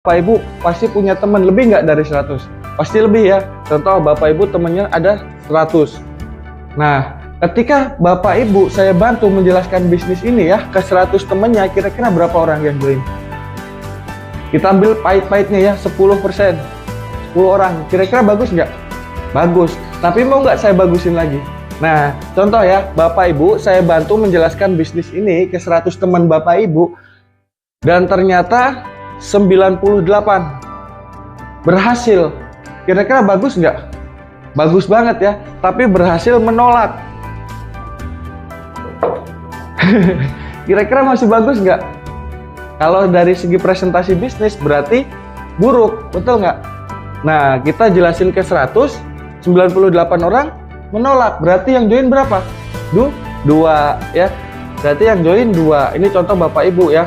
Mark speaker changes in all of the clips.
Speaker 1: Bapak Ibu pasti punya teman lebih nggak dari 100? Pasti lebih ya. Contoh Bapak Ibu temannya ada 100. Nah, ketika Bapak Ibu saya bantu menjelaskan bisnis ini ya ke 100 temannya, kira-kira berapa orang yang join? Kita ambil pahit-pahitnya ya, 10%. 10 orang. Kira-kira bagus nggak? Bagus. Tapi mau nggak saya bagusin lagi? Nah, contoh ya, Bapak Ibu saya bantu menjelaskan bisnis ini ke 100 teman Bapak Ibu, dan ternyata 98 berhasil. Kira-kira bagus nggak? Bagus banget ya, tapi berhasil menolak. Kira-kira masih bagus nggak? Kalau dari segi presentasi bisnis berarti buruk, betul nggak? Nah, kita jelasin ke 100, 98 orang menolak. Berarti yang join berapa? 2 ya. Berarti yang join 2. Ini contoh Bapak Ibu ya.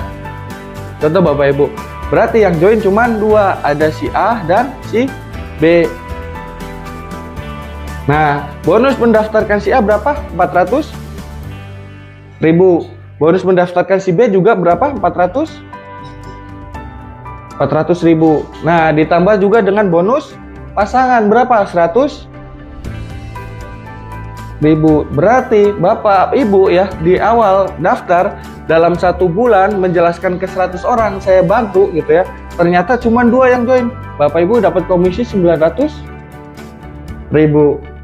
Speaker 1: Contoh Bapak Ibu. Berarti yang join cuma 2, ada si A dan si B. Nah, bonus mendaftarkan si A berapa? 400.000. Bonus mendaftarkan si B juga berapa? 400.000. Nah, ditambah juga dengan bonus pasangan berapa? 100.000. Berarti Bapak Ibu ya di awal daftar dalam 1 bulan menjelaskan ke 100 orang saya bantu gitu ya, ternyata cuma 2 yang join. Bapak Ibu dapat komisi 900.000.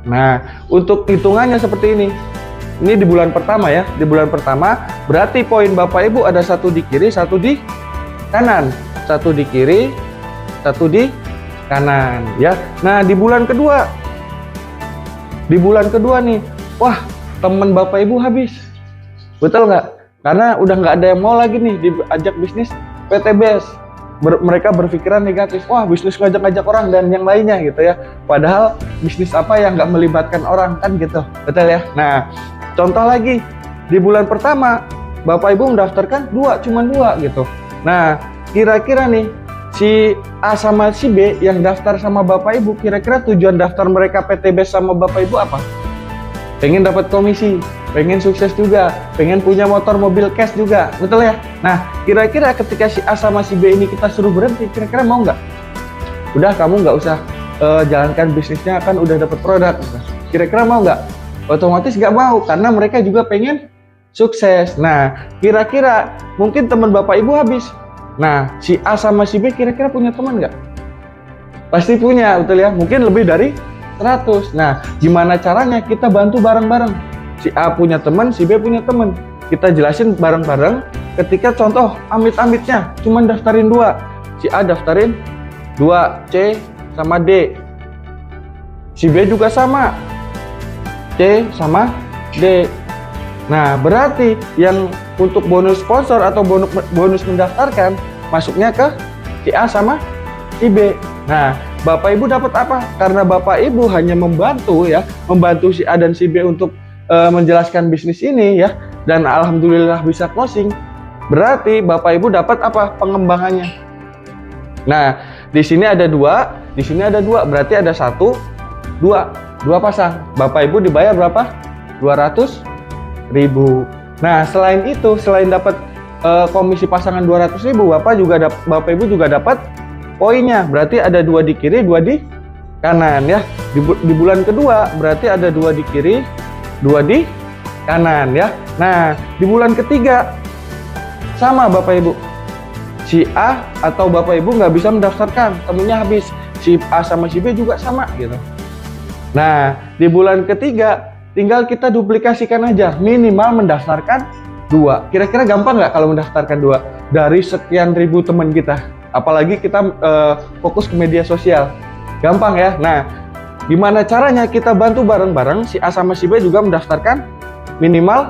Speaker 1: Nah, untuk hitungannya seperti ini. Ini di bulan pertama ya. Di bulan pertama berarti poin Bapak Ibu ada 1 di kiri, 1 di kanan. 1 di kiri, 1 di kanan ya. Nah, di bulan kedua. Di bulan kedua nih, wah, temen Bapak Ibu habis. Betul nggak? Karena udah nggak ada yang mau lagi nih diajak bisnis PTBS. Mereka berpikiran negatif, wah bisnis ngajak-ngajak orang dan yang lainnya gitu ya. Padahal bisnis apa yang nggak melibatkan orang kan gitu, betul ya. Nah, contoh lagi di bulan pertama Bapak Ibu mendaftarkan cuma 2 gitu. Nah, kira-kira nih si A sama si B yang daftar sama Bapak Ibu, kira-kira tujuan daftar mereka PTBS sama Bapak Ibu apa? Pengen dapat komisi, pengen sukses juga, pengen punya motor mobil cash juga, betul ya? Nah, kira-kira ketika si A sama si B ini kita suruh berhenti, kira-kira mau nggak? Udah, kamu nggak usah jalankan bisnisnya, kan udah dapat produk. Kira-kira mau nggak? Otomatis nggak mau, karena mereka juga pengen sukses. Nah, kira-kira mungkin teman Bapak Ibu habis. Nah, si A sama si B kira-kira punya teman nggak? Pasti punya, betul ya? Mungkin lebih dari 100. Nah, gimana caranya kita bantu bareng-bareng? Si A punya teman, si B punya teman. Kita jelasin bareng-bareng. Ketika contoh amit-amitnya cuma daftarin 2. Si A daftarin 2, C sama D. Si B juga sama, C sama D. Nah, berarti yang untuk bonus sponsor atau bonus mendaftarkan masuknya ke si A sama si B. Nah, Bapak Ibu dapat apa? Karena Bapak Ibu hanya membantu si A dan si B untuk menjelaskan bisnis ini ya, dan alhamdulillah bisa closing. Berarti Bapak Ibu dapat apa? Pengembangannya. Nah, di sini ada 2, di sini ada 2, berarti ada 1, 2 pasang. Bapak Ibu dibayar berapa? 200.000. Nah, selain itu, selain dapat komisi pasangan 200.000, Bapak Ibu juga dapat poinnya. Berarti ada 2 di kiri, 2 di kanan ya. Di bulan kedua berarti ada 2 di kiri, 2 di kanan ya. Nah, di bulan ketiga sama Bapak Ibu. Si A atau Bapak Ibu nggak bisa mendaftarkan, temennya habis. Si A sama si B juga sama gitu. Nah, di bulan ketiga tinggal kita duplikasikan aja, minimal mendaftarkan 2. Kira-kira gampang nggak kalau mendaftarkan 2 dari sekian ribu teman kita? Apalagi kita fokus ke media sosial. Gampang ya. Nah, gimana caranya kita bantu bareng-bareng si A sama si B juga mendaftarkan minimal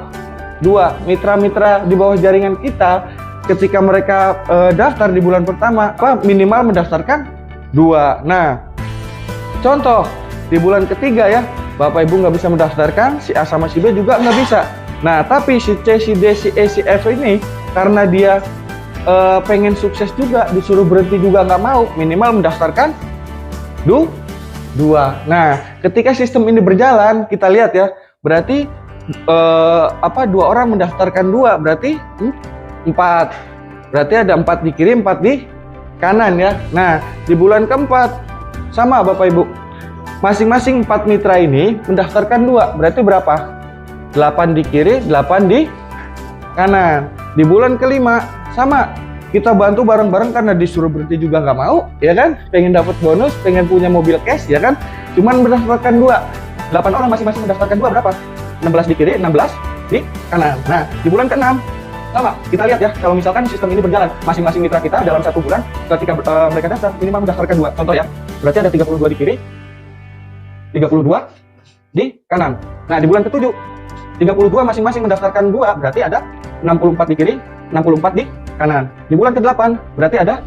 Speaker 1: 2. Mitra-mitra di bawah jaringan kita ketika mereka daftar di bulan pertama minimal mendaftarkan 2. Nah, contoh di bulan ketiga ya, Bapak Ibu nggak bisa mendaftarkan, si A sama si B juga nggak bisa. Nah, tapi si C, si D, si E, si F ini karena dia pengen sukses juga, disuruh berhenti juga nggak mau, minimal mendaftarkan 2. Nah, ketika sistem ini berjalan, kita lihat ya, berarti 2 orang mendaftarkan 2, berarti 4. Berarti ada 4 di kiri, 4 di kanan ya. Nah, di bulan keempat sama Bapak Ibu. Masing-masing 4 mitra ini mendaftarkan 2. Berarti berapa? 8 di kiri, 8 di kanan. Di bulan kelima sama. Kita bantu bareng-bareng karena disuruh berhenti juga nggak mau, ya kan? Pengen dapat bonus, pengen punya mobil cash, ya kan? Cuman mendaftarkan 2. 8 orang masing-masing mendaftarkan 2 berapa? 16 di kiri, 16 di kanan. Nah, di bulan ke-6 sama. Kita lihat ya, kalau misalkan sistem ini berjalan, masing-masing mitra kita dalam 1 bulan ketika mereka daftar minimal mendaftarkan 2. Contoh ya, berarti ada 32 di kiri, 32 di kanan. Nah, di bulan ke-7 32 masing-masing mendaftarkan 2, berarti ada 64 di kiri, 64 di kanan. Di bulan ke-8 berarti ada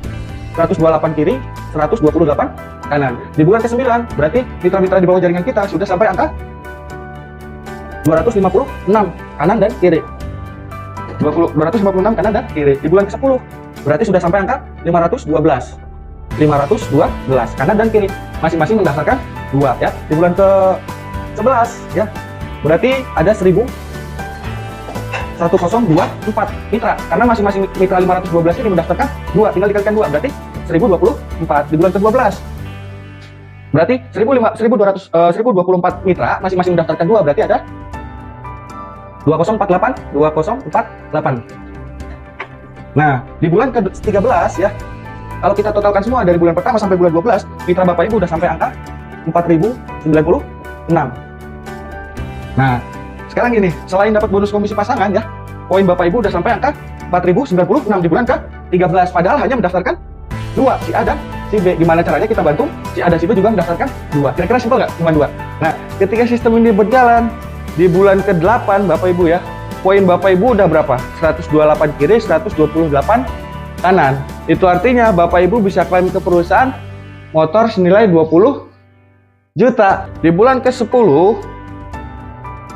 Speaker 1: 128 kiri, 128 kanan. Di bulan ke-9 berarti mitra-mitra di bawah jaringan kita sudah sampai angka 256 kanan dan kiri. 256 kanan dan kiri. Di bulan ke-10 berarti sudah sampai angka 512 kanan dan kiri. Masing-masing mendaftarkan 2 ya. Di bulan ke-11 ya. Berarti ada 1024 mitra, karena masing-masing mitra 512 ini mendaftarkan 2, tinggal dikalikan 2, berarti 1024. Di bulan ke-12 berarti 1024 mitra masing-masing mendaftarkan 2, berarti ada 2048. Nah, di bulan ke-13 ya, kalau kita totalkan semua dari bulan pertama sampai bulan 12, mitra Bapak Ibu udah sampai angka 4096. Nah, sekarang gini, selain dapat bonus komisi pasangan ya, poin Bapak Ibu udah sampai angka 4096 di bulan ke-13, padahal hanya mendaftarkan 2, si A dan si B. Gimana caranya kita bantu si A dan si B juga mendaftarkan 2? Kira-kira simpel nggak? Cuma 2. Nah, ketika sistem ini berjalan, di bulan ke-8 Bapak Ibu ya, poin Bapak Ibu udah berapa? 128 kiri, 128 kanan. Itu artinya Bapak Ibu bisa klaim ke perusahaan motor senilai 20 juta. Di bulan ke-10,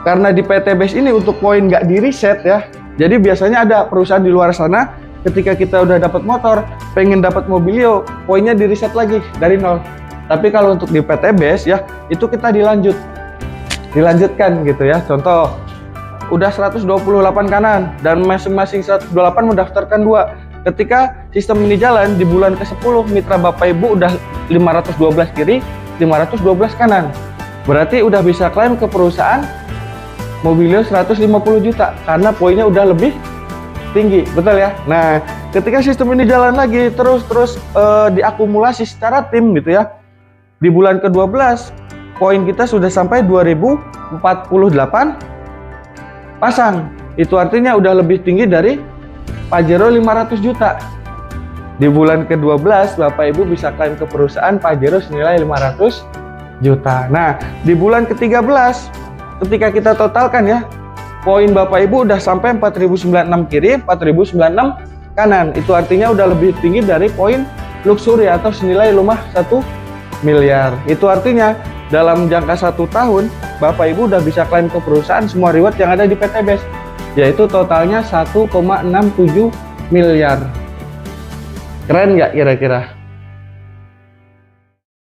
Speaker 1: karena di PT Base ini untuk poin nggak di reset ya, jadi biasanya ada perusahaan di luar sana ketika kita udah dapat motor, pengen dapat mobilio, poinnya di reset lagi dari 0. Tapi kalau untuk di PT Base ya, itu kita dilanjutkan gitu ya. Contoh, udah 128 kanan dan masing-masing 128 mendaftarkan 2. Ketika sistem ini jalan, di bulan ke-10 mitra Bapak Ibu udah 512 kiri, 512 kanan. Berarti udah bisa klaim ke perusahaan mobilio 150 juta karena poinnya udah lebih tinggi, betul ya? Nah, ketika sistem ini jalan lagi terus diakumulasi secara tim gitu ya. Di bulan ke-12 poin kita sudah sampai 2048 pasang. Itu artinya udah lebih tinggi dari Pajero 500 juta. Di bulan ke-12 Bapak Ibu bisa klaim ke perusahaan Pajero senilai 500 juta. Nah, di bulan ke-13 ketika kita totalkan ya, poin Bapak Ibu udah sampai 4096 kiri, 4096 kanan. Itu artinya udah lebih tinggi dari poin luxury atau senilai rumah 1 miliar. Itu artinya dalam jangka 1 tahun Bapak Ibu udah bisa klaim ke perusahaan semua reward yang ada di PT Base, yaitu totalnya 1,67 miliar. Keren nggak kira-kira?